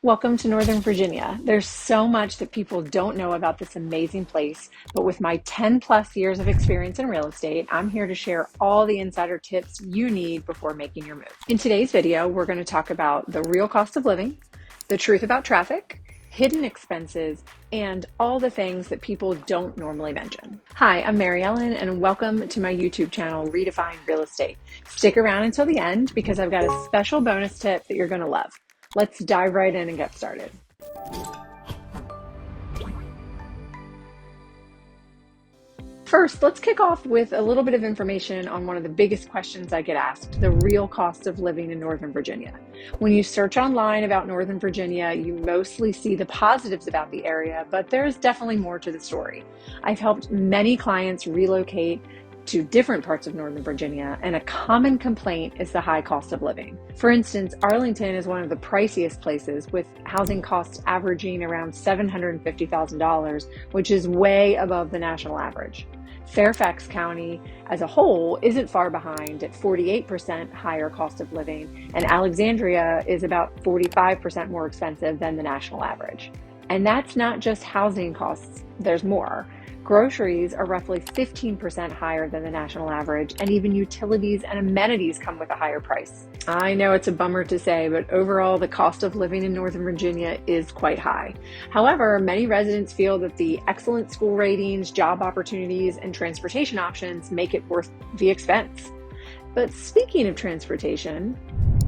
Welcome to Northern Virginia. There's so much that people don't know about this amazing place, but with my 10 plus years of experience in real estate, I'm here to share all the insider tips you need before making your move. In today's video, we're going to talk about the real cost of living, the truth about traffic, hidden expenses, and all the things that people don't normally mention. Hi, I'm Mary Ellen, and welcome to my YouTube channel, Redefined Real Estate. Stick around until the end because I've got a special bonus tip that you're going to love. Let's dive right in and get started. First, let's kick off with a little bit of information on one of the biggest questions I get asked, the real cost of living in Northern Virginia. When you search online about Northern Virginia, you mostly see the positives about the area, but there's definitely more to the story. I've helped many clients relocate to different parts of Northern Virginia, and a common complaint is the high cost of living. For instance, Arlington is one of the priciest places, with housing costs averaging around $750,000, which is way above the national average. Fairfax County as a whole isn't far behind at 48% higher cost of living, and Alexandria is about 45% more expensive than the national average. And that's not just housing costs, there's more. Groceries are roughly 15% higher than the national average, and even utilities and amenities come with a higher price. I know it's a bummer to say, but overall, the cost of living in Northern Virginia is quite high. However, many residents feel that the excellent school ratings, job opportunities, and transportation options make it worth the expense. But speaking of transportation,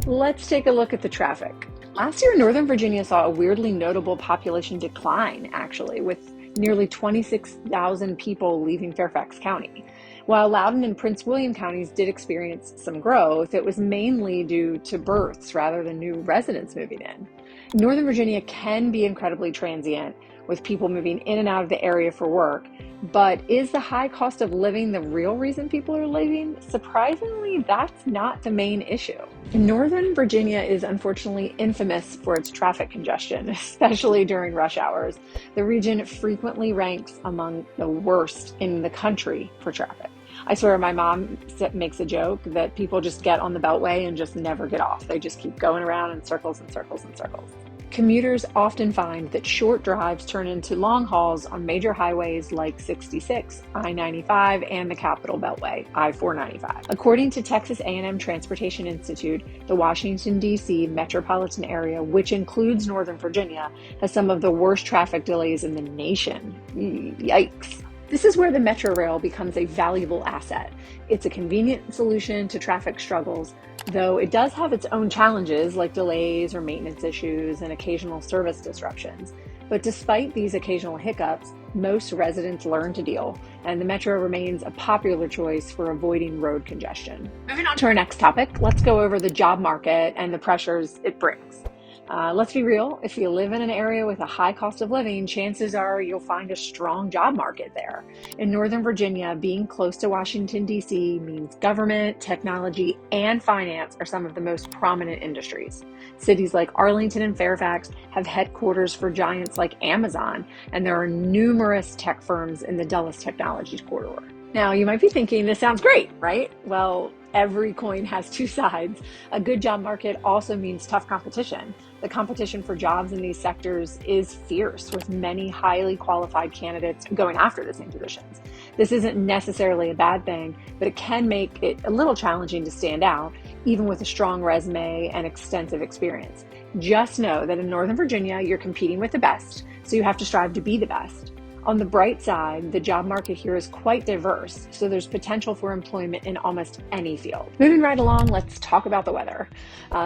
let's take a look at the traffic. Last year, Northern Virginia saw a weirdly notable population decline, actually, with nearly 26,000 people leaving Fairfax County. While Loudoun and Prince William counties did experience some growth, it was mainly due to births rather than new residents moving in. Northern Virginia can be incredibly transient, with people moving in and out of the area for work, but is the high cost of living the real reason people are leaving? Surprisingly, that's not the main issue. Northern Virginia is unfortunately infamous for its traffic congestion, especially during rush hours. The region frequently ranks among the worst in the country for traffic. I swear my mom makes a joke that people just get on the Beltway and just never get off. They just keep going around in circles and circles and circles. Commuters often find that short drives turn into long hauls on major highways like 66, I-95, and the Capitol Beltway, I-495. According to Texas A&M Transportation Institute, the Washington, D.C. metropolitan area, which includes Northern Virginia, has some of the worst traffic delays in the nation. Yikes. This is where the Metro Rail becomes a valuable asset. It's a convenient solution to traffic struggles, though it does have its own challenges like delays or maintenance issues and occasional service disruptions. But despite these occasional hiccups, most residents learn to deal, and the Metro remains a popular choice for avoiding road congestion. Moving on to our next topic, let's go over the job market and the pressures it brings. Let's be real, if you live in an area with a high cost of living, chances are you'll find a strong job market there. In Northern Virginia, being close to Washington, D.C. means government, technology, and finance are some of the most prominent industries. Cities like Arlington and Fairfax have headquarters for giants like Amazon, and there are numerous tech firms in the Dulles Technology Corridor. Now, you might be thinking, this sounds great, right? Well, every coin has two sides. A good job market also means tough competition. The competition for jobs in these sectors is fierce, with many highly qualified candidates going after the same positions. This isn't necessarily a bad thing, but it can make it a little challenging to stand out, even with a strong resume and extensive experience. Just know that in Northern Virginia, you're competing with the best, so you have to strive to be the best. On the bright side, the job market here is quite diverse, so there's potential for employment in almost any field. Moving right along, let's talk about the weather.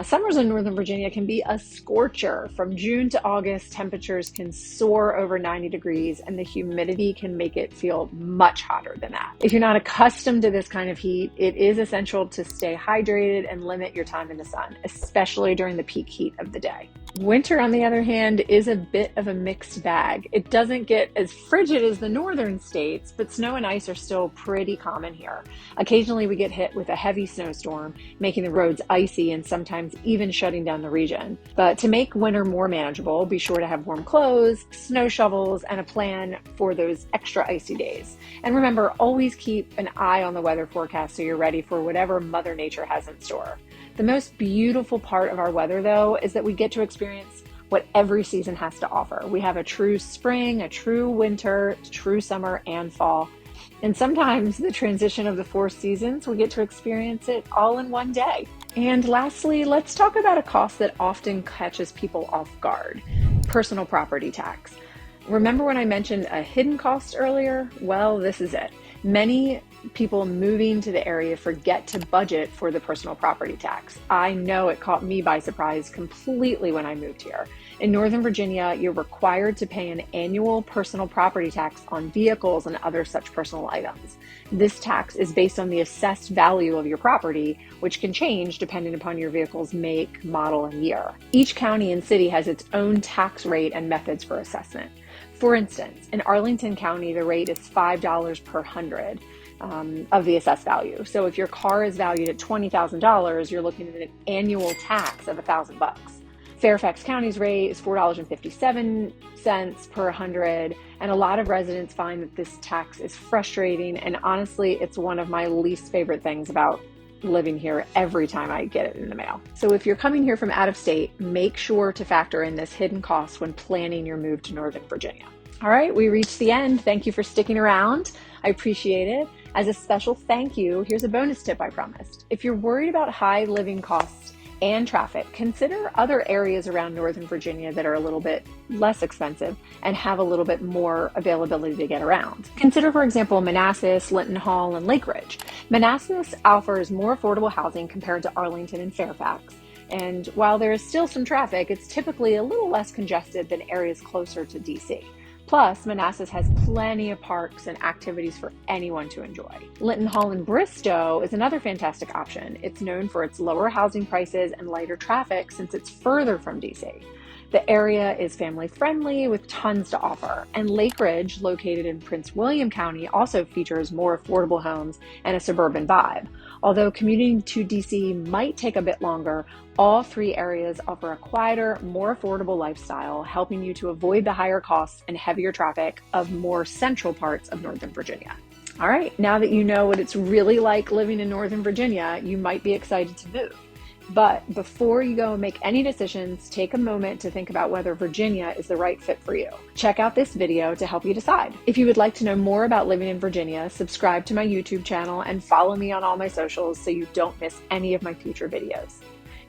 Summers in Northern Virginia can be a scorcher. From June to August, temperatures can soar over 90 degrees, and the humidity can make it feel much hotter than that. If you're not accustomed to this kind of heat, it is essential to stay hydrated and limit your time in the sun, especially during the peak heat of the day. Winter, on the other hand, is a bit of a mixed bag. It doesn't get as frigid as the northern states, but snow and ice are still pretty common here. Occasionally we get hit with a heavy snowstorm, making the roads icy and sometimes even shutting down the region. But to make winter more manageable, be sure to have warm clothes, snow shovels, and a plan for those extra icy days. And remember, always keep an eye on the weather forecast so you're ready for whatever Mother Nature has in store. The most beautiful part of our weather, though, is that we get to experience what every season has to offer. We have a true spring, a true winter, true summer, and fall. And sometimes the transition of the 4 seasons, we get to experience it all in one day. And lastly, let's talk about a cost that often catches people off guard: personal property tax. Remember when I mentioned a hidden cost earlier? Well, this is it. Many people moving to the area forget to budget for the personal property tax. I know it caught me by surprise completely when I moved here. In Northern Virginia, you're required to pay an annual personal property tax on vehicles and other such personal items. This tax is based on the assessed value of your property, which can change depending upon your vehicle's make, model, and year. Each county and city has its own tax rate and methods for assessment. For instance, in Arlington County, the rate is $5 per hundred of the assessed value. So if your car is valued at $20,000, you're looking at an annual tax of $1,000. Fairfax County's rate is $4.57 per hundred, and a lot of residents find that this tax is frustrating, and honestly, it's one of my least favorite things about living here every time I get it in the mail. So if you're coming here from out of state, make sure to factor in this hidden cost when planning your move to Northern Virginia. All right, we reached the end. Thank you for sticking around. I appreciate it. As a special thank you, here's a bonus tip I promised. If you're worried about high living costs and traffic, consider other areas around Northern Virginia that are a little bit less expensive and have a little bit more availability to get around. Consider, for example, Manassas, Linton Hall, and Lake Ridge. Manassas offers more affordable housing compared to Arlington and Fairfax. And while there is still some traffic, it's typically a little less congested than areas closer to DC. Plus, Manassas has plenty of parks and activities for anyone to enjoy. Linton Hall in Bristow is another fantastic option. It's known for its lower housing prices and lighter traffic since it's further from DC. The area is family friendly with tons to offer. And Lake Ridge, located in Prince William County, also features more affordable homes and a suburban vibe. Although commuting to DC might take a bit longer, all three areas offer a quieter, more affordable lifestyle, helping you to avoid the higher costs and heavier traffic of more central parts of Northern Virginia. All right, now that you know what it's really like living in Northern Virginia, you might be excited to move. But before you go and make any decisions, take a moment to think about whether Virginia is the right fit for you. Check out this video to help you decide. If you would like to know more about living in Virginia, subscribe to my YouTube channel and follow me on all my socials so you don't miss any of my future videos.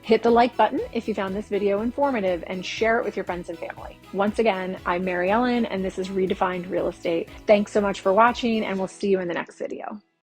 Hit the like button if you found this video informative and share it with your friends and family. Once again, I'm Mary Ellen and this is Redefined Real Estate. Thanks so much for watching and we'll see you in the next video.